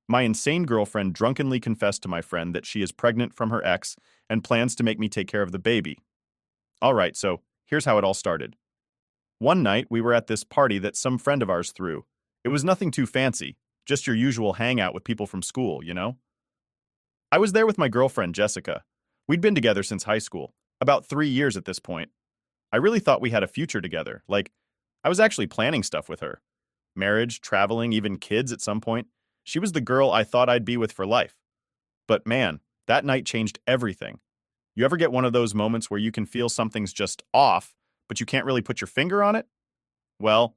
My insane girlfriend drunkenly confessed to my friend that she is pregnant from her ex and plans to make me take care of the baby. All right, so here's how it all started. One night, we were at this party that some friend of ours threw. It was nothing too fancy, just your usual hangout with people from school, you know? I was there with my girlfriend, Jessica. We'd been together since high school, about 3 years at this point. I really thought we had a future together. Like, I was actually planning stuff with her. Marriage, traveling, even kids at some point. She was the girl I thought I'd be with for life. But man, that night changed everything. You ever get one of those moments where you can feel something's just off, but you can't really put your finger on it? Well,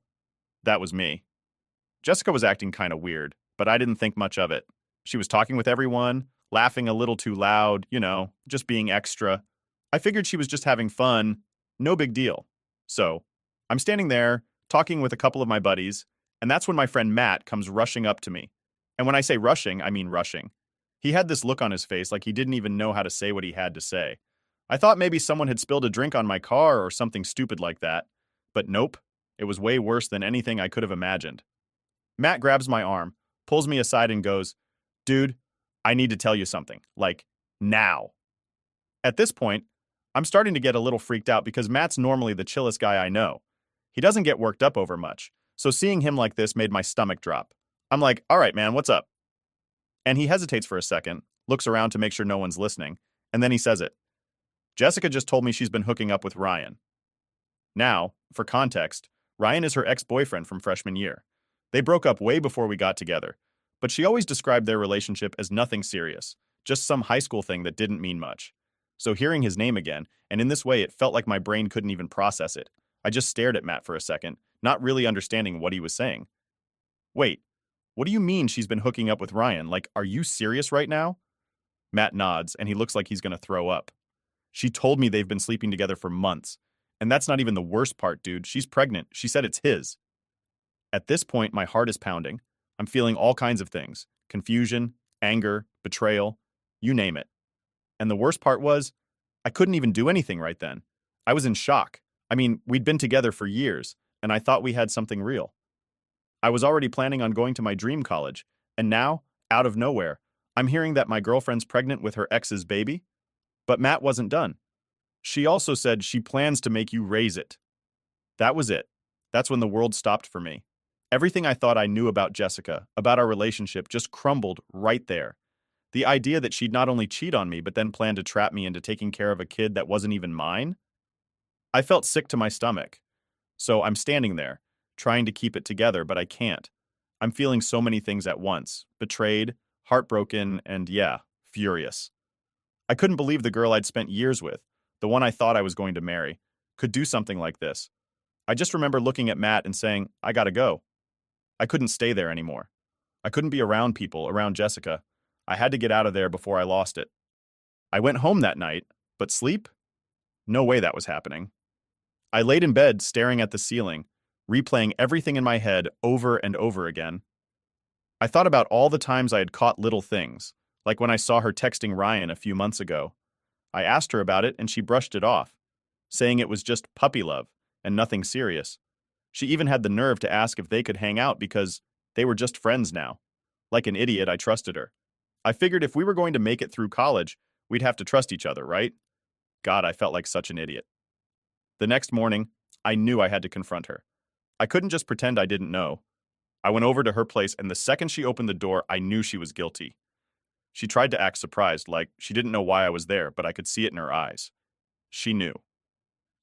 that was me. Jessica was acting kind of weird, but I didn't think much of it. She was talking with everyone, laughing a little too loud, just being extra. I figured she was just having fun, no big deal. So, I'm standing there, talking with a couple of my buddies, and that's when my friend Matt comes rushing up to me. And when I say rushing, I mean rushing. He had this look on his face like he didn't even know how to say what he had to say. I thought maybe someone had spilled a drink on my car or something stupid like that. But nope, it was way worse than anything I could have imagined. Matt grabs my arm, pulls me aside, and goes, "Dude, I need to tell you something. Like, now." At this point, I'm starting to get a little freaked out because Matt's normally the chillest guy I know. He doesn't get worked up over much, so seeing him like this made my stomach drop. I'm like, "All right, man, what's up?" And he hesitates for a second, looks around to make sure no one's listening, and then he says it. Jessica just told me she's been hooking up with Ryan. Now, for context, Ryan is her ex-boyfriend from freshman year. They broke up way before we got together, but she always described their relationship as nothing serious, just some high school thing that didn't mean much. So hearing his name again, and in this way it felt like my brain couldn't even process it. I just stared at Matt for a second, not really understanding what he was saying. "Wait, what do you mean she's been hooking up with Ryan? Like, are you serious right now?" Matt nods, and he looks like he's gonna throw up. "She told me they've been sleeping together for months. And that's not even the worst part, dude. She's pregnant. She said it's his." At this point, my heart is pounding. I'm feeling all kinds of things: confusion, anger, betrayal, you name it. And the worst part was, I couldn't even do anything right then. I was in shock. I mean, we'd been together for years, and I thought we had something real. I was already planning on going to my dream college, and now, out of nowhere, I'm hearing that my girlfriend's pregnant with her ex's baby? But Matt wasn't done. She also said she plans to make you raise it. That was it. That's when the world stopped for me. Everything I thought I knew about Jessica, about our relationship, just crumbled right there. The idea that she'd not only cheat on me, but then plan to trap me into taking care of a kid that wasn't even mine? I felt sick to my stomach. So I'm standing there, trying to keep it together, but I can't. I'm feeling so many things at once: betrayed, heartbroken, and yeah, furious. I couldn't believe the girl I'd spent years with, the one I thought I was going to marry, could do something like this. I just remember looking at Matt and saying, I gotta go. I couldn't stay there anymore. I couldn't be around people, around Jessica. I had to get out of there before I lost it. I went home that night, but sleep? No way that was happening. I laid in bed staring at the ceiling, replaying everything in my head over and over again. I thought about all the times I had caught little things, like when I saw her texting Ryan a few months ago. I asked her about it and she brushed it off, saying it was just puppy love and nothing serious. She even had the nerve to ask if they could hang out because they were just friends now. Like an idiot, I trusted her. I figured if we were going to make it through college, we'd have to trust each other, right? God, I felt like such an idiot. The next morning, I knew I had to confront her. I couldn't just pretend I didn't know. I went over to her place, and the second she opened the door, I knew she was guilty. She tried to act surprised, like she didn't know why I was there, but I could see it in her eyes. She knew.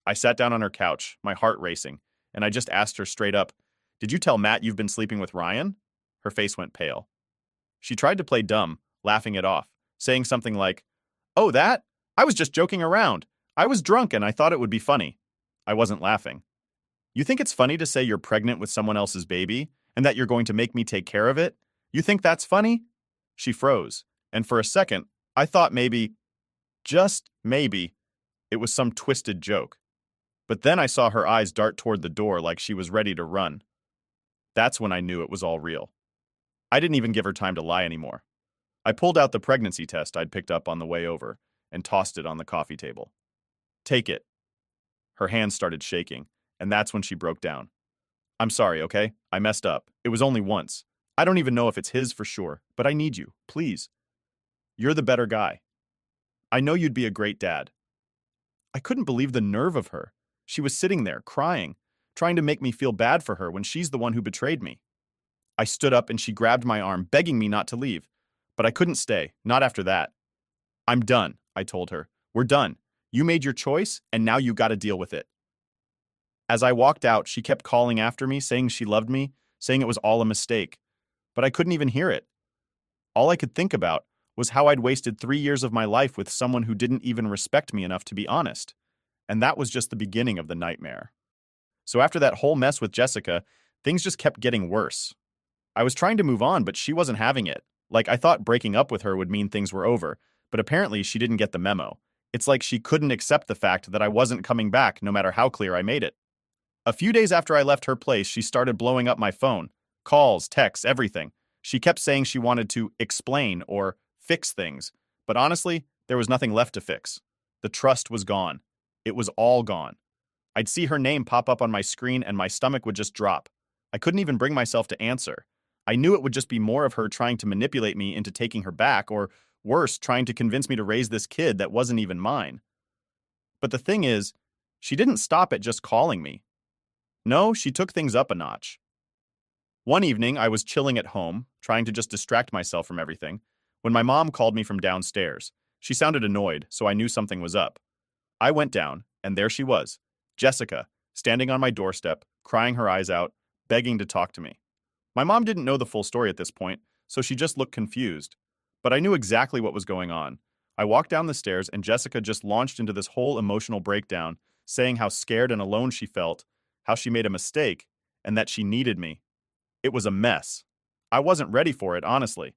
I sat down on her couch, my heart racing, and I just asked her straight up, "Did you tell Matt you've been sleeping with Ryan?" Her face went pale. She tried to play dumb, laughing it off, saying something like, "Oh, that? I was just joking around. I was drunk and I thought it would be funny." I wasn't laughing. "You think it's funny to say you're pregnant with someone else's baby and that you're going to make me take care of it? You think that's funny?" She froze, and for a second, I thought maybe, just maybe, it was some twisted joke. But then I saw her eyes dart toward the door like she was ready to run. That's when I knew it was all real. I didn't even give her time to lie anymore. I pulled out the pregnancy test I'd picked up on the way over and tossed it on the coffee table. "Take it." Her hands started shaking, and that's when she broke down. "I'm sorry, okay? I messed up. It was only once. I don't even know if it's his for sure, but I need you, please. You're the better guy. I know you'd be a great dad. I couldn't believe the nerve of her. She was sitting there, crying, trying to make me feel bad for her when she's the one who betrayed me. I stood up and she grabbed my arm, begging me not to leave. But I couldn't stay, not after that. I'm done, I told her. We're done. You made your choice, and now you gotta deal with it. As I walked out, she kept calling after me, saying she loved me, saying it was all a mistake. But I couldn't even hear it. All I could think about was how I'd wasted 3 years of my life with someone who didn't even respect me enough to be honest. And that was just the beginning of the nightmare. So after that whole mess with Jessica, things just kept getting worse. I was trying to move on, but she wasn't having it. Like, I thought breaking up with her would mean things were over, but apparently she didn't get the memo. It's like she couldn't accept the fact that I wasn't coming back no matter how clear I made it. A few days after I left her place, she started blowing up my phone. Calls, texts, everything. She kept saying she wanted to explain or fix things, but honestly, there was nothing left to fix. The trust was gone. It was all gone. I'd see her name pop up on my screen and my stomach would just drop. I couldn't even bring myself to answer. I knew it would just be more of her trying to manipulate me into taking her back, or worse, trying to convince me to raise this kid that wasn't even mine. But the thing is, she didn't stop at just calling me. No, she took things up a notch. One evening, I was chilling at home, trying to just distract myself from everything, when my mom called me from downstairs. She sounded annoyed, so I knew something was up. I went down, and there she was, Jessica, standing on my doorstep, crying her eyes out, begging to talk to me. My mom didn't know the full story at this point, so she just looked confused. But I knew exactly what was going on. I walked down the stairs, and Jessica just launched into this whole emotional breakdown, saying how scared and alone she felt, how she made a mistake, and that she needed me. It was a mess. I wasn't ready for it, honestly.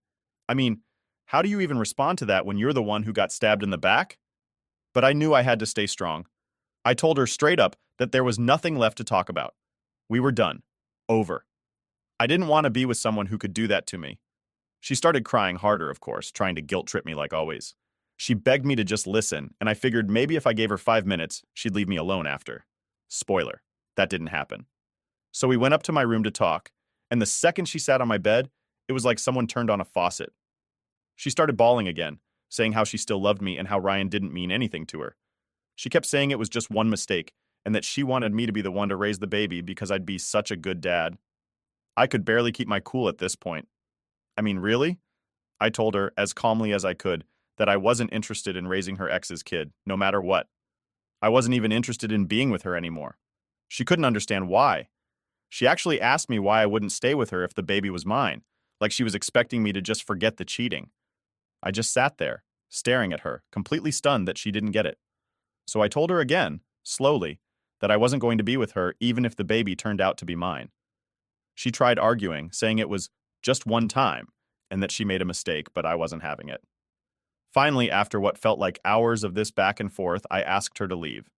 I mean, how do you even respond to that when you're the one who got stabbed in the back? But I knew I had to stay strong. I told her straight up that there was nothing left to talk about. We were done. Over. I didn't want to be with someone who could do that to me. She started crying harder, of course, trying to guilt-trip me like always. She begged me to just listen, and I figured maybe if I gave her 5 minutes, she'd leave me alone after. Spoiler, that didn't happen. So we went up to my room to talk, and the second she sat on my bed, it was like someone turned on a faucet. She started bawling again, saying how she still loved me and how Ryan didn't mean anything to her. She kept saying it was just one mistake, and that she wanted me to be the one to raise the baby because I'd be such a good dad. I could barely keep my cool at this point. I mean, really? I told her, as calmly as I could, that I wasn't interested in raising her ex's kid, no matter what. I wasn't even interested in being with her anymore. She couldn't understand why. She actually asked me why I wouldn't stay with her if the baby was mine, like she was expecting me to just forget the cheating. I just sat there, staring at her, completely stunned that she didn't get it. So I told her again, slowly, that I wasn't going to be with her even if the baby turned out to be mine. She tried arguing, saying it was just one time, and that she made a mistake, but I wasn't having it. Finally, after what felt like hours of this back and forth, I asked her to leave.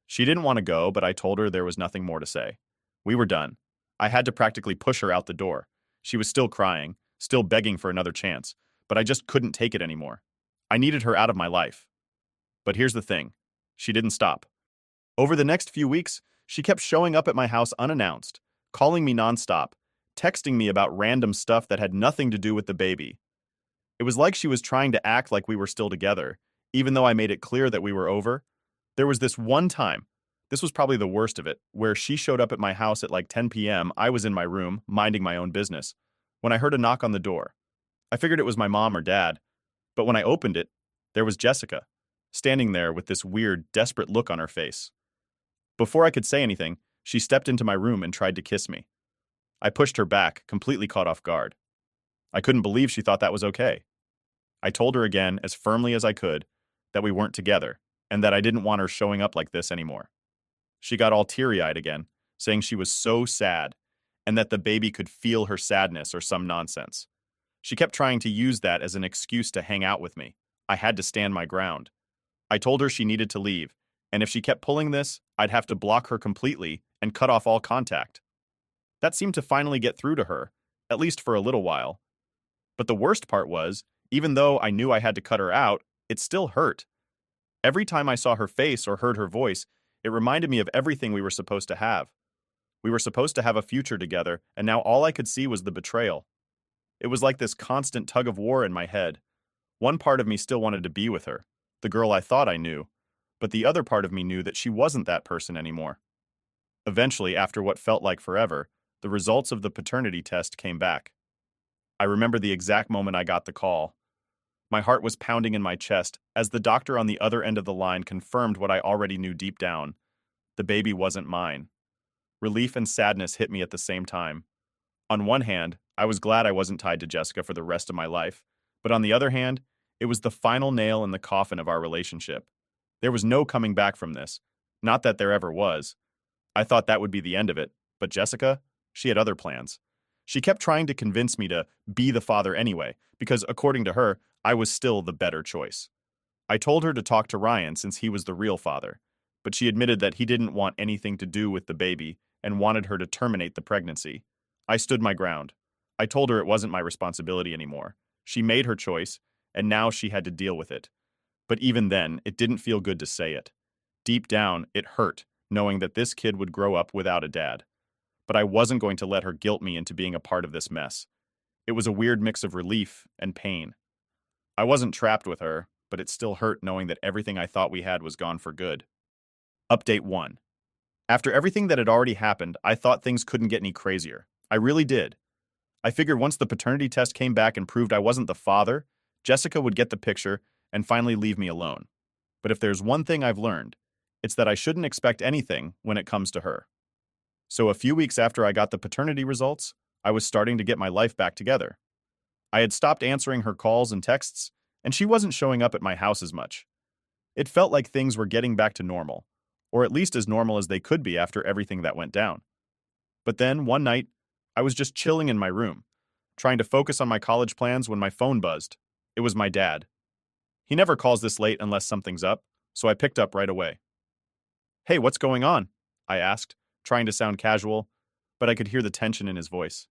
She didn't want to go, but I told her there was nothing more to say. We were done. I had to practically push her out the door. She was still crying, still begging for another chance, but I just couldn't take it anymore. I needed her out of my life. But here's the thing. She didn't stop. Over the next few weeks, she kept showing up at my house unannounced, calling me nonstop, texting me about random stuff that had nothing to do with the baby. It was like she was trying to act like we were still together, even though I made it clear that we were over. There was this one time, this was probably the worst of it, where she showed up at my house at like 10 p.m. I was in my room, minding my own business, when I heard a knock on the door. I figured it was my mom or dad, but when I opened it, there was Jessica, standing there with this weird, desperate look on her face. Before I could say anything, she stepped into my room and tried to kiss me. I pushed her back, completely caught off guard. I couldn't believe she thought that was okay. I told her again, as firmly as I could, that we weren't together, and that I didn't want her showing up like this anymore. She got all teary-eyed again, saying she was so sad, and that the baby could feel her sadness or some nonsense. She kept trying to use that as an excuse to hang out with me. I had to stand my ground. I told her she needed to leave, and if she kept pulling this, I'd have to block her completely and cut off all contact. That seemed to finally get through to her, at least for a little while. But the worst part was, even though I knew I had to cut her out, it still hurt. Every time I saw her face or heard her voice, it reminded me of everything we were supposed to have. We were supposed to have a future together, and now all I could see was the betrayal. It was like this constant tug of war in my head. One part of me still wanted to be with her, the girl I thought I knew, but the other part of me knew that she wasn't that person anymore. Eventually, after what felt like forever, the results of the paternity test came back. I remember the exact moment I got the call. My heart was pounding in my chest as the doctor on the other end of the line confirmed what I already knew deep down. The baby wasn't mine. Relief and sadness hit me at the same time. On one hand, I was glad I wasn't tied to Jessica for the rest of my life, but on the other hand, it was the final nail in the coffin of our relationship. There was no coming back from this. Not that there ever was. I thought that would be the end of it, but Jessica, she had other plans. She kept trying to convince me to be the father anyway, because according to her, I was still the better choice. I told her to talk to Ryan since he was the real father, but she admitted that he didn't want anything to do with the baby and wanted her to terminate the pregnancy. I stood my ground. I told her it wasn't my responsibility anymore. She made her choice, and now she had to deal with it. But even then, it didn't feel good to say it. Deep down, it hurt, knowing that this kid would grow up without a dad. But I wasn't going to let her guilt me into being a part of this mess. It was a weird mix of relief and pain. I wasn't trapped with her, but it still hurt knowing that everything I thought we had was gone for good. Update 1. After everything that had already happened, I thought things couldn't get any crazier. I really did. I figured once the paternity test came back and proved I wasn't the father, Jessica would get the picture and finally leave me alone. But if there's one thing I've learned, it's that I shouldn't expect anything when it comes to her. So a few weeks after I got the paternity results, I was starting to get my life back together. I had stopped answering her calls and texts, and she wasn't showing up at my house as much. It felt like things were getting back to normal, or at least as normal as they could be after everything that went down. But then, one night, I was just chilling in my room, trying to focus on my college plans when my phone buzzed. It was my dad. He never calls this late unless something's up, so I picked up right away. "Hey, what's going on?" I asked, trying to sound casual, but I could hear the tension in his voice.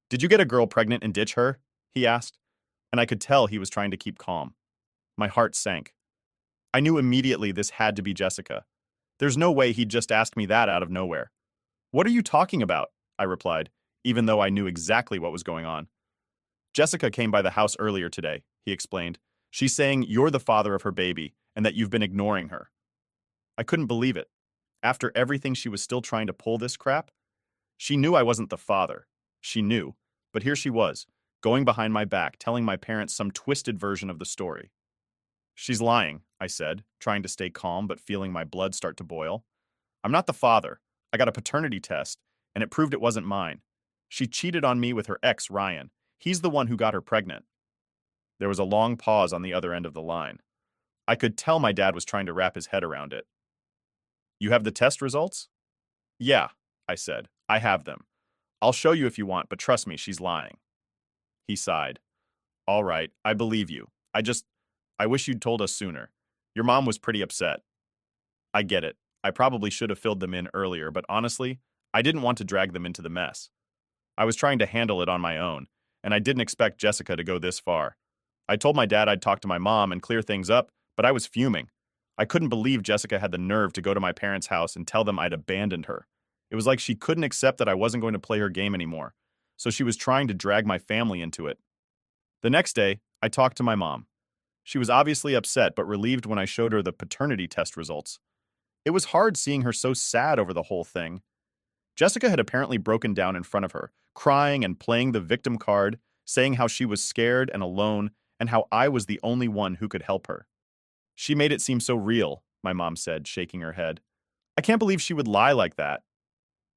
"Did you get a girl pregnant and ditch her?" he asked, and I could tell he was trying to keep calm. My heart sank. I knew immediately this had to be Jessica. There's no way he'd just ask me that out of nowhere. "What are you talking about?" I replied, even though I knew exactly what was going on. "Jessica came by the house earlier today," he explained. "She's saying you're the father of her baby and that you've been ignoring her." I couldn't believe it. After everything, she was still trying to pull this crap? She knew I wasn't the father. She knew. But here she was, going behind my back, telling my parents some twisted version of the story. "She's lying," I said, trying to stay calm but feeling my blood start to boil. "I'm not the father. I got a paternity test, and it proved it wasn't mine. She cheated on me with her ex, Ryan. He's the one who got her pregnant." There was a long pause on the other end of the line. I could tell my dad was trying to wrap his head around it. "You have the test results?" "Yeah," I said. "I have them. I'll show you if you want, but trust me, she's lying." He sighed. "All right, I believe you. I wish you'd told us sooner. Your mom was pretty upset." "I get it. I probably should have filled them in earlier, but honestly, I didn't want to drag them into the mess. I was trying to handle it on my own, and I didn't expect Jessica to go this far. I told my dad I'd talk to my mom and clear things up, but I was fuming. I couldn't believe Jessica had the nerve to go to my parents' house and tell them I'd abandoned her. It was like she couldn't accept that I wasn't going to play her game anymore, so she was trying to drag my family into it. The next day, I talked to my mom. She was obviously upset but relieved when I showed her the paternity test results. It was hard seeing her so sad over the whole thing. Jessica had apparently broken down in front of her, crying and playing the victim card, saying how she was scared and alone and how I was the only one who could help her. "She made it seem so real," my mom said, shaking her head. "I can't believe she would lie like that."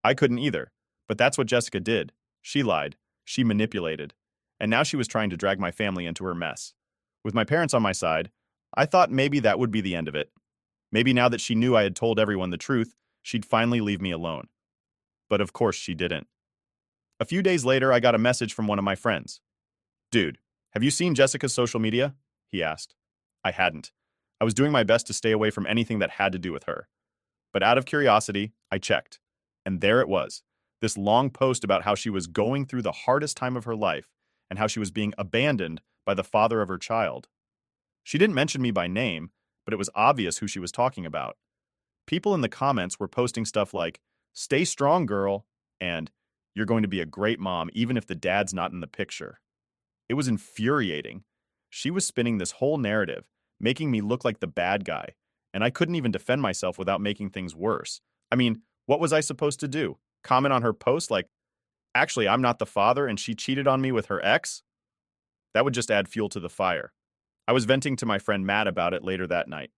I couldn't either, but that's what Jessica did. She lied. She manipulated. And now she was trying to drag my family into her mess. With my parents on my side, I thought maybe that would be the end of it. Maybe now that she knew I had told everyone the truth, she'd finally leave me alone. But of course she didn't. A few days later, I got a message from one of my friends. "Dude, have you seen Jessica's social media?" he asked. I hadn't. I was doing my best to stay away from anything that had to do with her. But out of curiosity, I checked. And there it was, this long post about how she was going through the hardest time of her life and how she was being abandoned by the father of her child. She didn't mention me by name, but it was obvious who she was talking about. People in the comments were posting stuff like, "Stay strong, girl," and You're going to be a great mom, even if the dad's not in the picture. It was infuriating. She was spinning this whole narrative, making me look like the bad guy, and I couldn't even defend myself without making things worse. I mean, what was I supposed to do? Comment on her post like, actually, I'm not the father and she cheated on me with her ex? That would just add fuel to the fire. I was venting to my friend Matt about it later that night.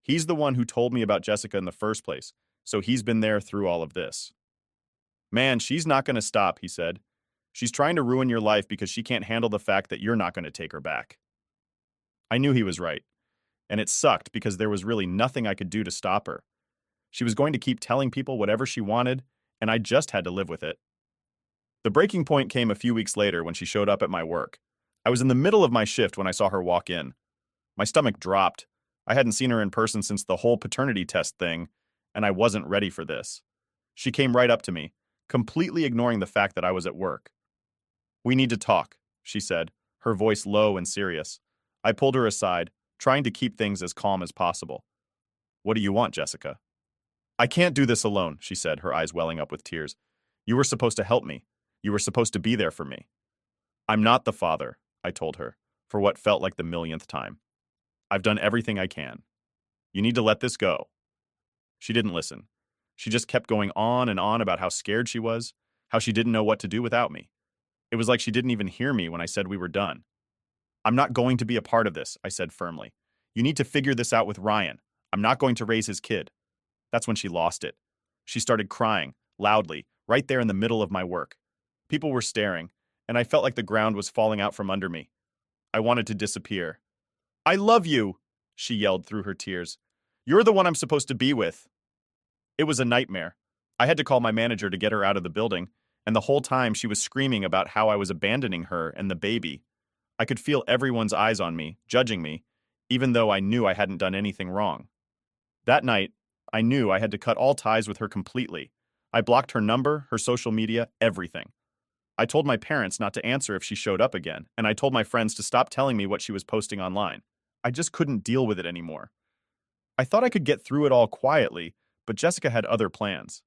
He's the one who told me about Jessica in the first place, so he's been there through all of this. Man, she's not going to stop, he said. She's trying to ruin your life because she can't handle the fact that you're not going to take her back. I knew he was right, and it sucked because there was really nothing I could do to stop her. She was going to keep telling people whatever she wanted, and I just had to live with it. The breaking point came a few weeks later when she showed up at my work. I was in the middle of my shift when I saw her walk in. My stomach dropped. I hadn't seen her in person since the whole paternity test thing, and I wasn't ready for this. She came right up to me, completely ignoring the fact that I was at work. "We need to talk," she said, her voice low and serious. I pulled her aside, trying to keep things as calm as possible. "What do you want, Jessica?" "I can't do this alone," she said, her eyes welling up with tears. "You were supposed to help me. You were supposed to be there for me." "I'm not the father," I told her, for what felt like the millionth time. "I've done everything I can. You need to let this go." She didn't listen. She just kept going on and on about how scared she was, how she didn't know what to do without me. It was like she didn't even hear me when I said we were done. "I'm not going to be a part of this," I said firmly. "You need to figure this out with Ryan. I'm not going to raise his kid." That's when she lost it. She started crying, loudly, right there in the middle of my work. People were staring, and I felt like the ground was falling out from under me. I wanted to disappear. "I love you," she yelled through her tears. "You're the one I'm supposed to be with." It was a nightmare. I had to call my manager to get her out of the building, and the whole time she was screaming about how I was abandoning her and the baby. I could feel everyone's eyes on me, judging me, even though I knew I hadn't done anything wrong. That night, I knew I had to cut all ties with her completely. I blocked her number, her social media, everything. I told my parents not to answer if she showed up again, and I told my friends to stop telling me what she was posting online. I just couldn't deal with it anymore. I thought I could get through it all quietly, but Jessica had other plans.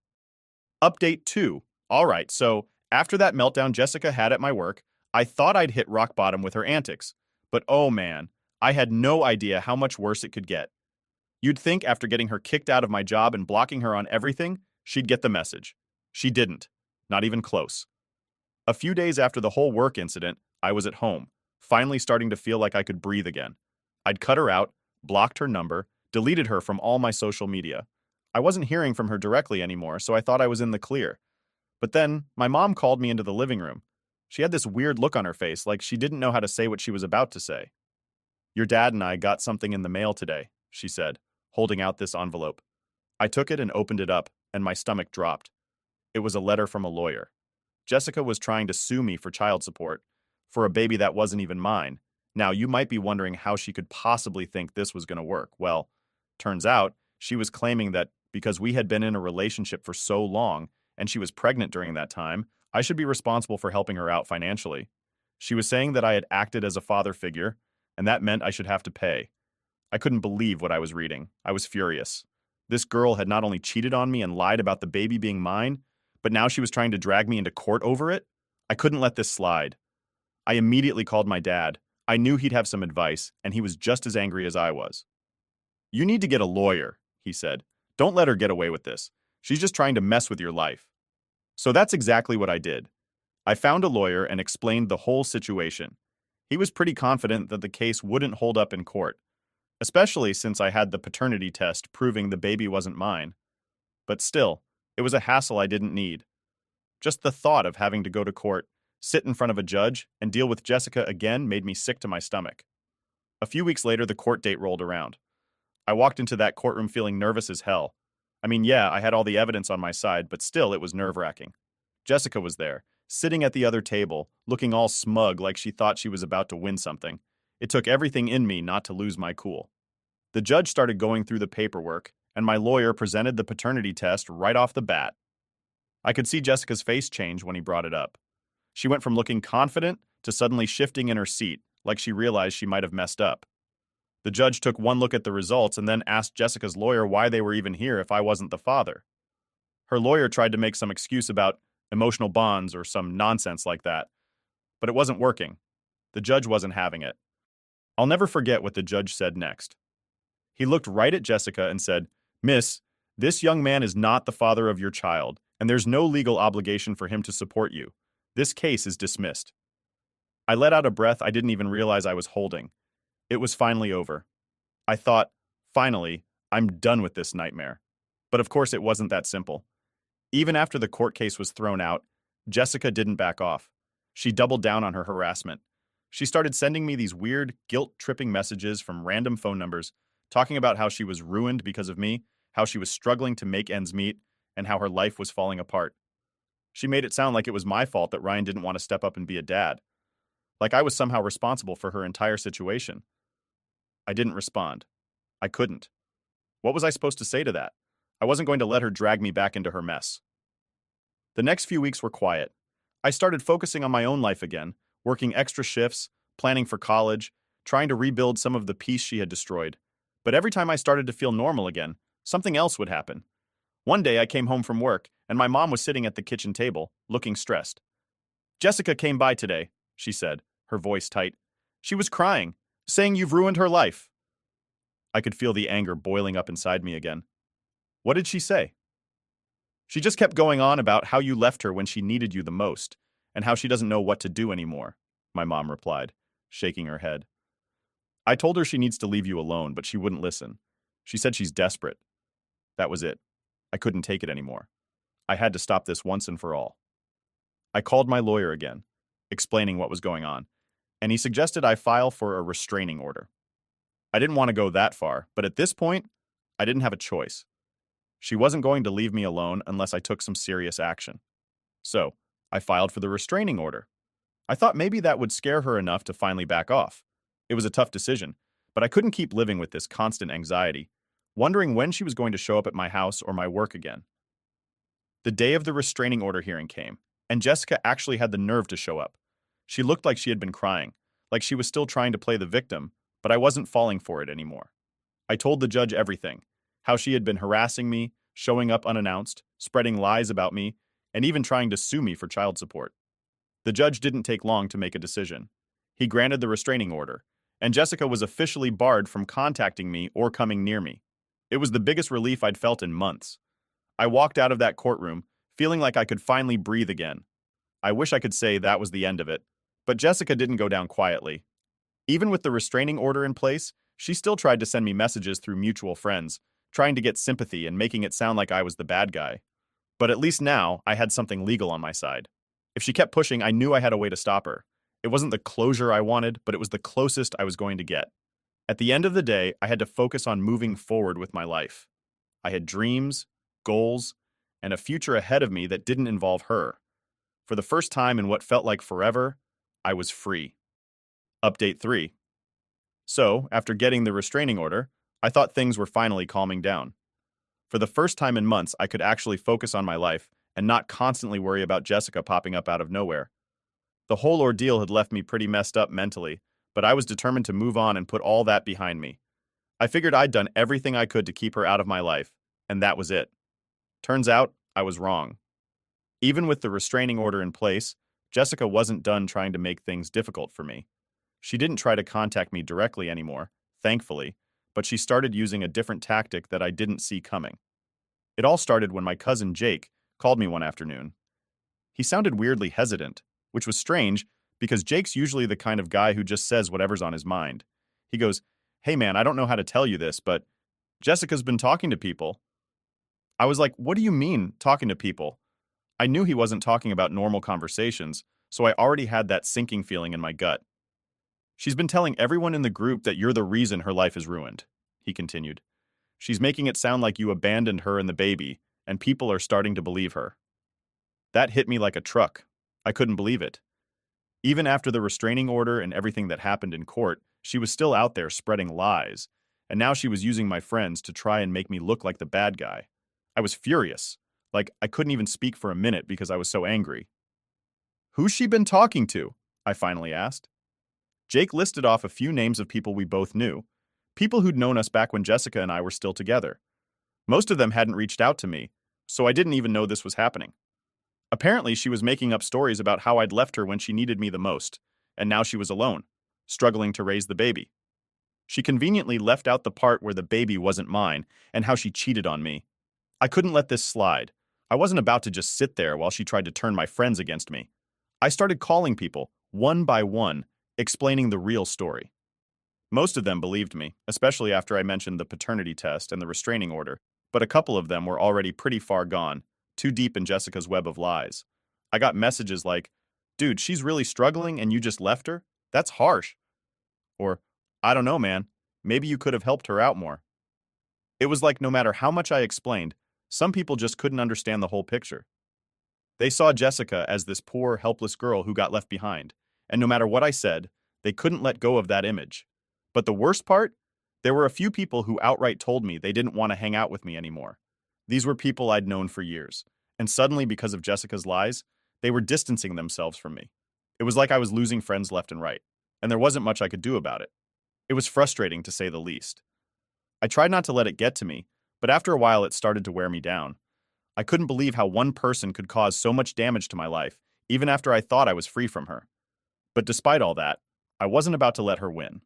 Update 2. Alright, so after that meltdown Jessica had at my work, I thought I'd hit rock bottom with her antics. But oh man, I had no idea how much worse it could get. You'd think after getting her kicked out of my job and blocking her on everything, she'd get the message. She didn't. Not even close. A few days after the whole work incident, I was at home, finally starting to feel like I could breathe again. I'd cut her out, blocked her number, deleted her from all my social media. I wasn't hearing from her directly anymore, so I thought I was in the clear. But then, my mom called me into the living room. She had this weird look on her face, like she didn't know how to say what she was about to say. "Your dad and I got something in the mail today," she said, holding out this envelope. I took it and opened it up, and my stomach dropped. It was a letter from a lawyer. Jessica was trying to sue me for child support, for a baby that wasn't even mine. Now, you might be wondering how she could possibly think this was going to work. Well, turns out, she was claiming that because we had been in a relationship for so long, and she was pregnant during that time, I should be responsible for helping her out financially. She was saying that I had acted as a father figure, and that meant I should have to pay. I couldn't believe what I was reading. I was furious. This girl had not only cheated on me and lied about the baby being mine, but now she was trying to drag me into court over it? I couldn't let this slide. I immediately called my dad. I knew he'd have some advice, and he was just as angry as I was. "You need to get a lawyer," he said. "Don't let her get away with this. She's just trying to mess with your life." So that's exactly what I did. I found a lawyer and explained the whole situation. He was pretty confident that the case wouldn't hold up in court, especially since I had the paternity test proving the baby wasn't mine. But still, it was a hassle I didn't need. Just the thought of having to go to court, sit in front of a judge, and deal with Jessica again made me sick to my stomach. A few weeks later, the court date rolled around. I walked into that courtroom feeling nervous as hell. I mean, yeah, I had all the evidence on my side, but still, it was nerve-wracking. Jessica was there, sitting at the other table, looking all smug like she thought she was about to win something. It took everything in me not to lose my cool. The judge started going through the paperwork, and my lawyer presented the paternity test right off the bat. I could see Jessica's face change when he brought it up. She went from looking confident to suddenly shifting in her seat, like she realized she might have messed up. The judge took one look at the results and then asked Jessica's lawyer why they were even here if I wasn't the father. Her lawyer tried to make some excuse about emotional bonds, or some nonsense like that. But it wasn't working. The judge wasn't having it. I'll never forget what the judge said next. He looked right at Jessica and said, "Miss, this young man is not the father of your child, and there's no legal obligation for him to support you. This case is dismissed." I let out a breath I didn't even realize I was holding. It was finally over. I thought, finally, I'm done with this nightmare. But of course it wasn't that simple. Even after the court case was thrown out, Jessica didn't back off. She doubled down on her harassment. She started sending me these weird, guilt-tripping messages from random phone numbers, talking about how she was ruined because of me, how she was struggling to make ends meet, and how her life was falling apart. She made it sound like it was my fault that Ryan didn't want to step up and be a dad. Like I was somehow responsible for her entire situation. I didn't respond. I couldn't. What was I supposed to say to that? I wasn't going to let her drag me back into her mess. The next few weeks were quiet. I started focusing on my own life again, working extra shifts, planning for college, trying to rebuild some of the peace she had destroyed. But every time I started to feel normal again, something else would happen. One day I came home from work, and my mom was sitting at the kitchen table, looking stressed. "Jessica came by today," she said, her voice tight. "She was crying, saying you've ruined her life." I could feel the anger boiling up inside me again. What did she say? "She just kept going on about how you left her when she needed you the most, and how she doesn't know what to do anymore," my mom replied, shaking her head. "I told her she needs to leave you alone, but she wouldn't listen. She said she's desperate." That was it. I couldn't take it anymore. I had to stop this once and for all. I called my lawyer again, explaining what was going on, and he suggested I file for a restraining order. I didn't want to go that far, but at this point, I didn't have a choice. She wasn't going to leave me alone unless I took some serious action. So, I filed for the restraining order. I thought maybe that would scare her enough to finally back off. It was a tough decision, but I couldn't keep living with this constant anxiety, wondering when she was going to show up at my house or my work again. The day of the restraining order hearing came, and Jessica actually had the nerve to show up. She looked like she had been crying, like she was still trying to play the victim, but I wasn't falling for it anymore. I told the judge everything, how she had been harassing me, showing up unannounced, spreading lies about me, and even trying to sue me for child support. The judge didn't take long to make a decision. He granted the restraining order, and Jessica was officially barred from contacting me or coming near me. It was the biggest relief I'd felt in months. I walked out of that courtroom, feeling like I could finally breathe again. I wish I could say that was the end of it, but Jessica didn't go down quietly. Even with the restraining order in place, she still tried to send me messages through mutual friends, trying to get sympathy and making it sound like I was the bad guy. But at least now, I had something legal on my side. If she kept pushing, I knew I had a way to stop her. It wasn't the closure I wanted, but it was the closest I was going to get. At the end of the day, I had to focus on moving forward with my life. I had dreams, goals, and a future ahead of me that didn't involve her. For the first time in what felt like forever, I was free. Update 3. So, after getting the restraining order, I thought things were finally calming down. For the first time in months, I could actually focus on my life and not constantly worry about Jessica popping up out of nowhere. The whole ordeal had left me pretty messed up mentally, but I was determined to move on and put all that behind me. I figured I'd done everything I could to keep her out of my life, and that was it. Turns out, I was wrong. Even with the restraining order in place, Jessica wasn't done trying to make things difficult for me. She didn't try to contact me directly anymore, thankfully, but she started using a different tactic that I didn't see coming. It all started when my cousin Jake called me one afternoon. He sounded weirdly hesitant, which was strange because Jake's usually the kind of guy who just says whatever's on his mind. He goes, "Hey man, I don't know how to tell you this, but Jessica's been talking to people." I was like, "What do you mean, talking to people?" I knew he wasn't talking about normal conversations, so I already had that sinking feeling in my gut. "She's been telling everyone in the group that you're the reason her life is ruined," he continued. "She's making it sound like you abandoned her and the baby, and people are starting to believe her." That hit me like a truck. I couldn't believe it. Even after the restraining order and everything that happened in court, she was still out there spreading lies, and now she was using my friends to try and make me look like the bad guy. I was furious. Like, I couldn't even speak for a minute because I was so angry. "Who's she been talking to?" I finally asked. Jake listed off a few names of people we both knew, people who'd known us back when Jessica and I were still together. Most of them hadn't reached out to me, so I didn't even know this was happening. Apparently, she was making up stories about how I'd left her when she needed me the most, and now she was alone, struggling to raise the baby. She conveniently left out the part where the baby wasn't mine and how she cheated on me. I couldn't let this slide. I wasn't about to just sit there while she tried to turn my friends against me. I started calling people, one by one, explaining the real story. Most of them believed me, especially after I mentioned the paternity test and the restraining order, but a couple of them were already pretty far gone, too deep in Jessica's web of lies. I got messages like, "Dude, she's really struggling and you just left her? That's harsh." Or, "I don't know, man. Maybe you could have helped her out more." It was like no matter how much I explained, some people just couldn't understand the whole picture. They saw Jessica as this poor, helpless girl who got left behind, and no matter what I said, they couldn't let go of that image. But the worst part? There were a few people who outright told me they didn't want to hang out with me anymore. These were people I'd known for years, and suddenly, because of Jessica's lies, they were distancing themselves from me. It was like I was losing friends left and right, and there wasn't much I could do about it. It was frustrating, to say the least. I tried not to let it get to me, but after a while it started to wear me down. I couldn't believe how one person could cause so much damage to my life, even after I thought I was free from her. But despite all that, I wasn't about to let her win.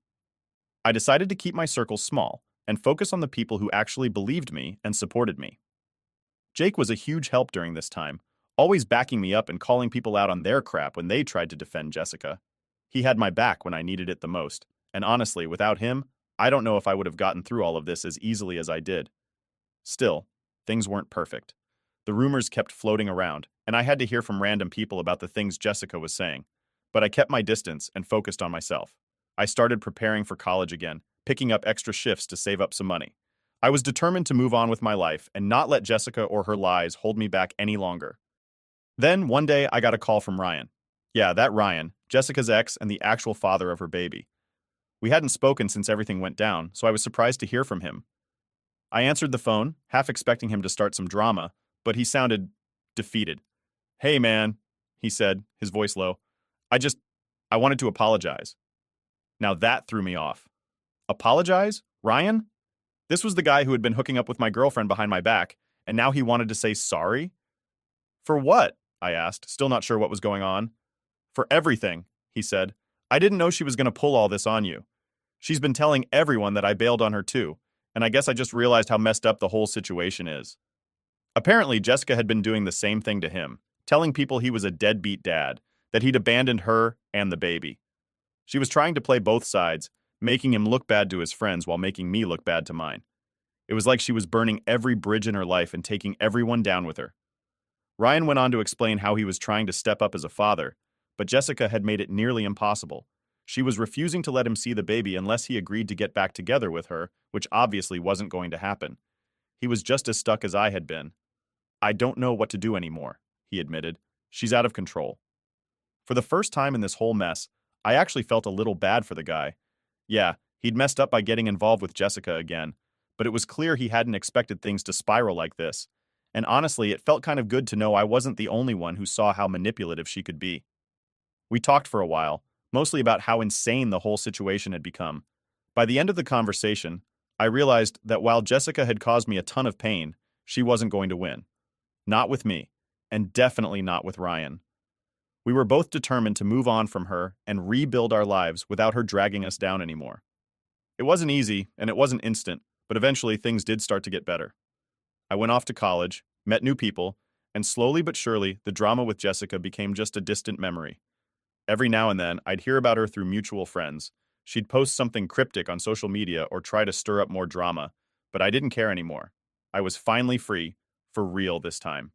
I decided to keep my circle small and focus on the people who actually believed me and supported me. Jake was a huge help during this time, always backing me up and calling people out on their crap when they tried to defend Jessica. He had my back when I needed it the most, and honestly, without him, I don't know if I would have gotten through all of this as easily as I did. Still, things weren't perfect. The rumors kept floating around, and I had to hear from random people about the things Jessica was saying. But I kept my distance and focused on myself. I started preparing for college again, picking up extra shifts to save up some money. I was determined to move on with my life and not let Jessica or her lies hold me back any longer. Then, one day, I got a call from Ryan. Yeah, that Ryan, Jessica's ex and the actual father of her baby. We hadn't spoken since everything went down, so I was surprised to hear from him. I answered the phone, half expecting him to start some drama, but he sounded defeated. "Hey, man," he said, his voice low. I wanted to apologize." Now that threw me off. Apologize? Ryan? This was the guy who had been hooking up with my girlfriend behind my back, and now he wanted to say sorry? For what? I asked, still not sure what was going on. For everything, he said. I didn't know she was going to pull all this on you. She's been telling everyone that I bailed on her too, and I guess I just realized how messed up the whole situation is. Apparently, Jessica had been doing the same thing to him, telling people he was a deadbeat dad, that he'd abandoned her and the baby. She was trying to play both sides, making him look bad to his friends while making me look bad to mine. It was like she was burning every bridge in her life and taking everyone down with her. Ryan went on to explain how he was trying to step up as a father, but Jessica had made it nearly impossible. She was refusing to let him see the baby unless he agreed to get back together with her, which obviously wasn't going to happen. He was just as stuck as I had been. "I don't know what to do anymore," he admitted. "She's out of control." For the first time in this whole mess, I actually felt a little bad for the guy. Yeah, he'd messed up by getting involved with Jessica again, but it was clear he hadn't expected things to spiral like this. And honestly, it felt kind of good to know I wasn't the only one who saw how manipulative she could be. We talked for a while, mostly about how insane the whole situation had become. By the end of the conversation, I realized that while Jessica had caused me a ton of pain, she wasn't going to win. Not with me, and definitely not with Ryan. We were both determined to move on from her and rebuild our lives without her dragging us down anymore. It wasn't easy, and it wasn't instant, but eventually things did start to get better. I went off to college, met new people, and slowly but surely, the drama with Jessica became just a distant memory. Every now and then, I'd hear about her through mutual friends. She'd post something cryptic on social media or try to stir up more drama, but I didn't care anymore. I was finally free, for real this time.